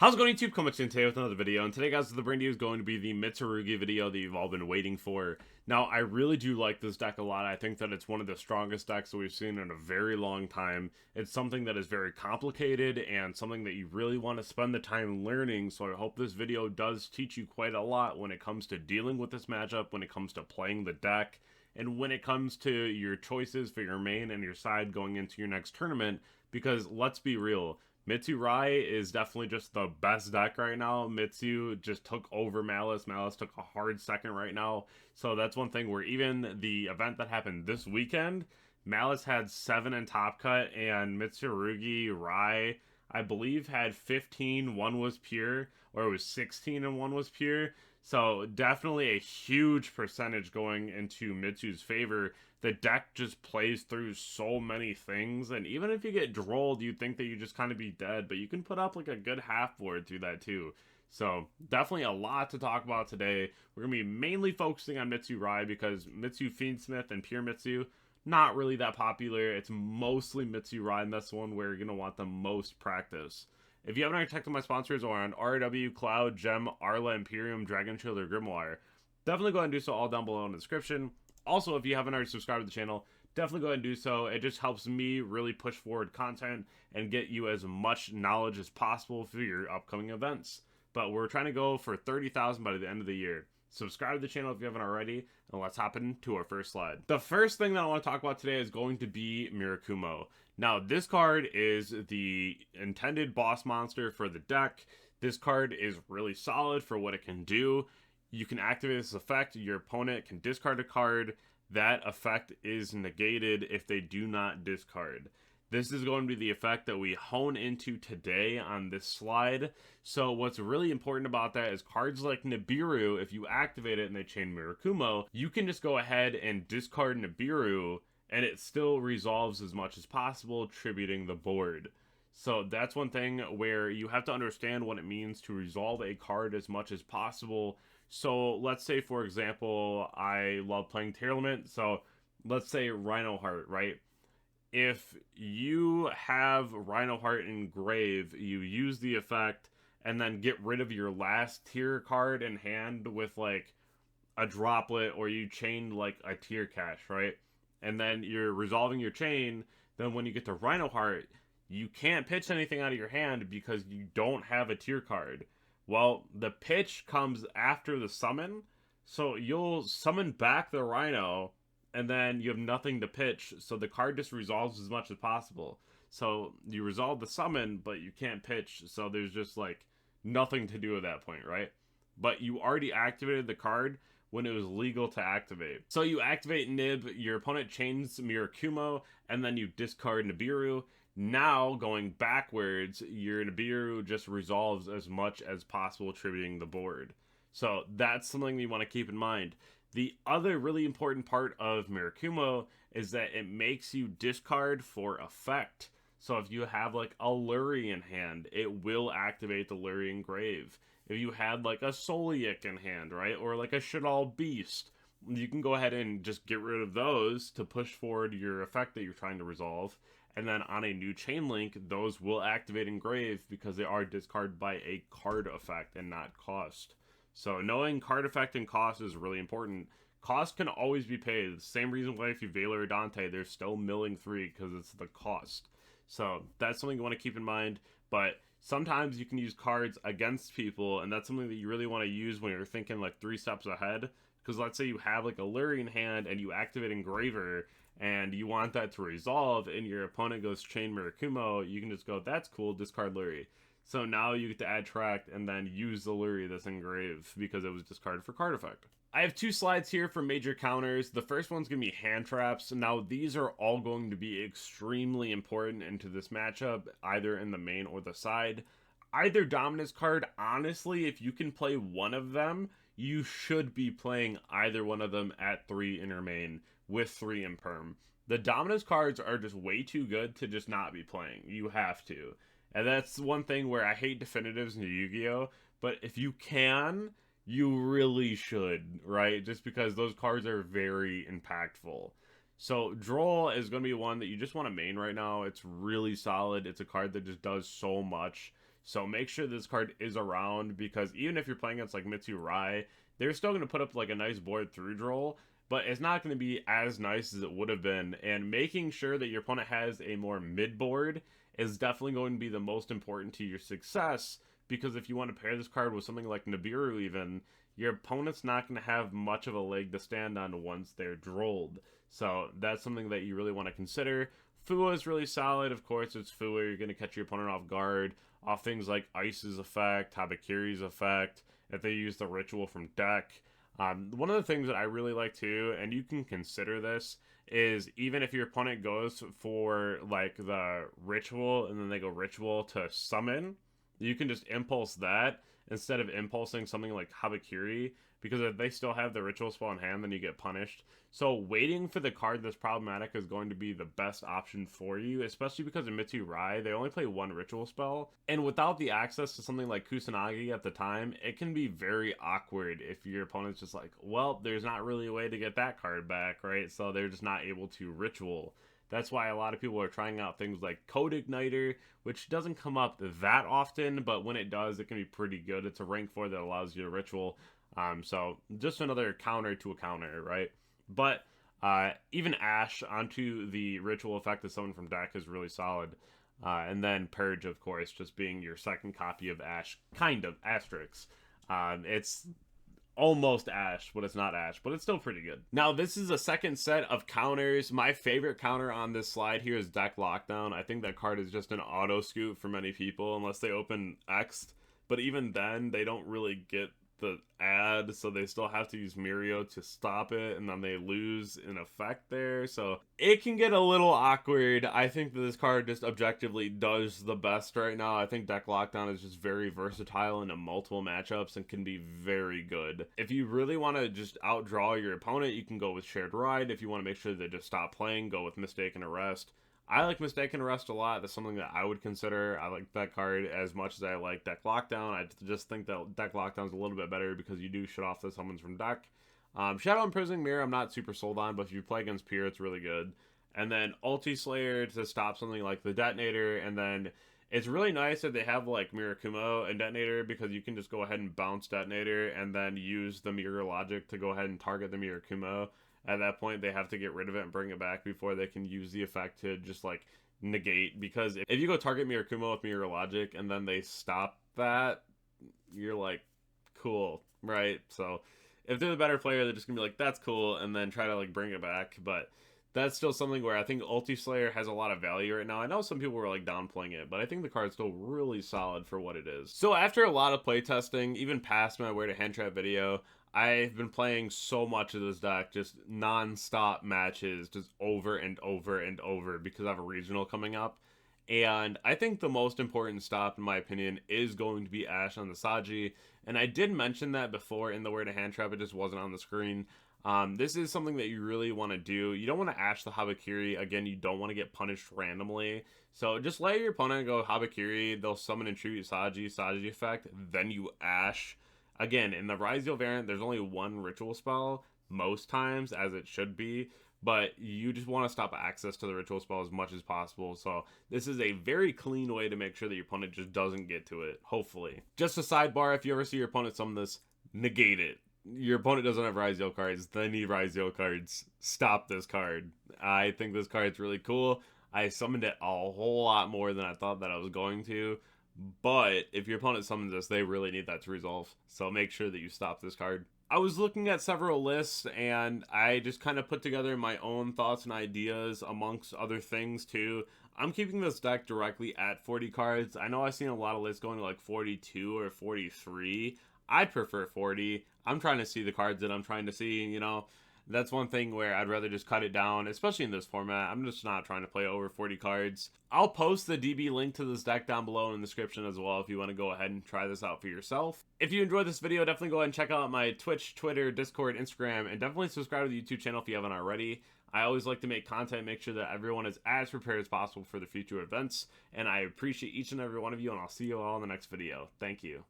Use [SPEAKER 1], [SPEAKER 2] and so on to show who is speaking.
[SPEAKER 1] How's it going, YouTube? Coming to you today with another video, and today, guys, the brand new is going to be the Mitsurugi video that you've all been waiting for. Now, I really do like this deck a lot. I think that it's one of the strongest decks that we've seen in a very long time. It's something that is very complicated and something that you really want to spend the time learning, so I hope this video does teach you quite a lot when it comes to dealing with this matchup, when it comes to playing the deck, and when it comes to your choices for your main and your side going into your next tournament, because let's be real, Mitsu Rai is definitely just the best deck right now. Mitsu just took over Malice. Malice took a hard second right now. So that's one thing where even the event that happened this weekend, Malice had 7 in top cut, and Mitsurugi Rai, I believe, had 15. One was pure, or it was 16 and one was pure. So definitely a huge percentage going into Mitsu's favor. The deck just plays through so many things, and even if you get drolled, you'd think that you just kind of be dead, but you can put up like a good half board through that too. So definitely a lot to talk about today. We're going to be mainly focusing on Mitsu Rai because Mitsu Fiendsmith and Pure Mitsu, not really that popular. It's mostly Mitsu Rai in this one where you're going to want the most practice. If you haven't already checked out my sponsors on RW, Cloud, Gem, Arla, Imperium, Dragonshield, or Grimoire, definitely go ahead and do so all down below in the description. Also, if you haven't already subscribed to the channel, definitely go ahead and do so. It just helps me really push forward content and get you as much knowledge as possible for your upcoming events. But we're trying to go for 30,000 by the end of the year. Subscribe to the channel if you haven't already, and let's hop into our first slide. The first thing that I want to talk about today is going to be Mirakumo. Now, this card is the intended boss monster for the deck. This card is really solid for what it can do. You can activate this effect, your opponent can discard a card. That effect is negated if they do not discard. This is going to be the effect that we hone into today on this slide. So what's really important about that is cards like Nibiru, if you activate it and they chain Mirakumo, you can just go ahead and discard Nibiru and it still resolves as much as possible, tributing the board. So that's one thing where you have to understand what it means to resolve a card as much as possible. So let's say, for example, I love playing Tearlament, so let's say Rhino Heart, right? If you have Rhino Heart in grave, you use the effect and then get rid of your last tier card in hand with like a droplet, or you chain like a tier cache, right? And then you're resolving your chain. Then when you get to Rhino Heart, you can't pitch anything out of your hand because you don't have a tier card. Well, the pitch comes after the summon, so you'll summon back the Rhino, and then you have nothing to pitch, so the card just resolves as much as possible. So you resolve the summon, but you can't pitch, so there's just like nothing to do at that point, right? But you already activated the card when it was legal to activate. So you activate Nib, your opponent chains Mirakumo, and then you discard Nibiru. Now, going backwards, your Nibiru just resolves as much as possible, tributing the board. So that's something you want to keep in mind. The other really important part of Mirakumo is that it makes you discard for effect. So if you have like a Luri in hand, it will activate the Luri in grave. If you had like a Soliak in hand, right, or like a Shadal Beast, you can go ahead and just get rid of those to push forward your effect that you're trying to resolve. And then on a new chain link, those will activate in grave because they are discarded by a card effect and not cost. So knowing card effect and cost is really important. Cost can always be paid. The same reason why if you Valor or Dante, they're still milling 3 because it's the cost. So that's something you want to keep in mind. But sometimes you can use cards against people, and that's something that you really want to use when you're thinking like 3 steps ahead. Because let's say you have like a Luri in hand and you activate Engraver, and you want that to resolve, and your opponent goes chain Mirakumo, you can just go, that's cool, discard Luri. So now you get to add Tract and then use the Luri that's engraved because it was discarded for card effect. I have 2 slides here for major counters. The first one's going to be hand traps. Now these are all going to be extremely important into this matchup, either in the main or the side. Either dominance card, honestly, if you can play one of them, you should be playing either one of them at 3 inner main with 3 imperm. The dominance cards are just way too good to just not be playing. You have to. And that's one thing where I hate definitives in Yu-Gi-Oh! But if you can, you really should, right? Just because those cards are very impactful. So Droll is going to be one that you just want to main right now. It's really solid. It's a card that just does so much. So make sure this card is around, because even if you're playing against like Mitsu Rai, they're still going to put up like a nice board through draw, but it's not going to be as nice as it would have been. And making sure that your opponent has a more mid board is definitely going to be the most important to your success, because if you want to pair this card with something like Nibiru even, your opponent's not going to have much of a leg to stand on once they're drolled. So that's something that you really want to consider. Fua is really solid. Of course, it's Fua. You're going to catch your opponent off guard off things like Ice's effect, Habakiri's effect, if they use the ritual from deck. One of the things that I really like too, and you can consider this, is even if your opponent goes for like the ritual and then they go ritual to summon, you can just impulse that instead of impulsing something like Habakiri, because if they still have the ritual spell in hand, then you get punished. So waiting for the card that's problematic is going to be the best option for you, especially because in Mitsu Rai, they only play one ritual spell. And without the access to something like Kusanagi at the time, it can be very awkward if your opponent's just like, well, there's not really a way to get that card back, right? So they're just not able to ritual. That's why a lot of people are trying out things like Code Igniter, which doesn't come up that often, but when it does, it can be pretty good. It's a rank 4 that allows you to ritual. So just another counter to a counter, right? But even Ash onto the ritual effect of someone from deck is really solid. And then Purge, of course, just being your second copy of Ash, kind of, asterisk. It's almost Ash, but it's not Ash, but it's still pretty good. Now, this is a second set of counters. My favorite counter on this slide here is Deck Lockdown. I think that card is just an auto scoop for many people, unless they open X'd. But even then, they don't really get the ad, so they still have to use Mirio to stop it, and then they lose an effect there, so it can get a little awkward. I think that this card just objectively does the best right now. I think Deck Lockdown is just very versatile into multiple matchups and can be very good. If you really want to just outdraw your opponent, you can go with Shared Ride. If you want to make sure they just stop playing, go with Mistaken Arrest. I like Mistaken Arrest a lot. That's something that I would consider. I like that card as much as I like Deck Lockdown. I just think that Deck Lockdown is a little bit better because you do shut off the summons from deck. Shadow Imprisoning Mirror I'm not super sold on, but if you play against Pier, it's really good. And then Ulti Slayer to stop something like the Detonator, and then it's really nice that they have like Mirakumo and Detonator, because you can just go ahead and bounce Detonator and then use the Mirror Logic to go ahead and target the Mirakumo. At that point, they have to get rid of it and bring it back before they can use the effect to just, like, negate. Because if you go target Mirakumo with Mirror Logic and then they stop that, you're like, cool, right? So, if they're the better player, they're just gonna be like, that's cool, and then try to, like, bring it back. But that's still something where I think Ulti Slayer has a lot of value right now. I know some people were, like, downplaying it, but I think the card's still really solid for what it is. So, after a lot of playtesting, even past my Where to Hand Trap video, I've been playing so much of this deck, just non-stop matches, just over and over and over, because I have a regional coming up. And I think the most important stop, in my opinion, is going to be Ash on the Saji. And I did mention that before in the Where to Hand Trap, it just wasn't on the screen. This is something that you really want to do. You don't want to Ash the Habakiri. Again, you don't want to get punished randomly. So just let your opponent go Habakiri, they'll summon and treat Saji effect, then you Ash. Again, in the Ryzeal variant, there's only one ritual spell, most times, as it should be, but you just want to stop access to the ritual spell as much as possible, so this is a very clean way to make sure that your opponent just doesn't get to it, hopefully. Just a sidebar, if you ever see your opponent summon this, negate it. Your opponent doesn't have Ryzeal cards, they need Ryzeal cards. Stop this card. I think this card's really cool. I summoned it a whole lot more than I thought that I was going to. But if your opponent summons this, they really need that to resolve. So make sure that you stop this card. I was looking at several lists, and I just kind of put together my own thoughts and ideas amongst other things too. I'm keeping this deck directly at 40 cards. I know I've seen a lot of lists going to like 42 or 43. I'd prefer 40. I'm trying to see the cards that I'm trying to see, you know. That's one thing where I'd rather just cut it down, especially in this format. I'm just not trying to play over 40 cards. I'll post the DB link to this deck down below in the description as well if you want to go ahead and try this out for yourself. If you enjoyed this video, definitely go ahead and check out my Twitch, Twitter, Discord, Instagram, and definitely subscribe to the YouTube channel if you haven't already. I always like to make content, make sure that everyone is as prepared as possible for the future events, and I appreciate each and every one of you, and I'll see you all in the next video. Thank you.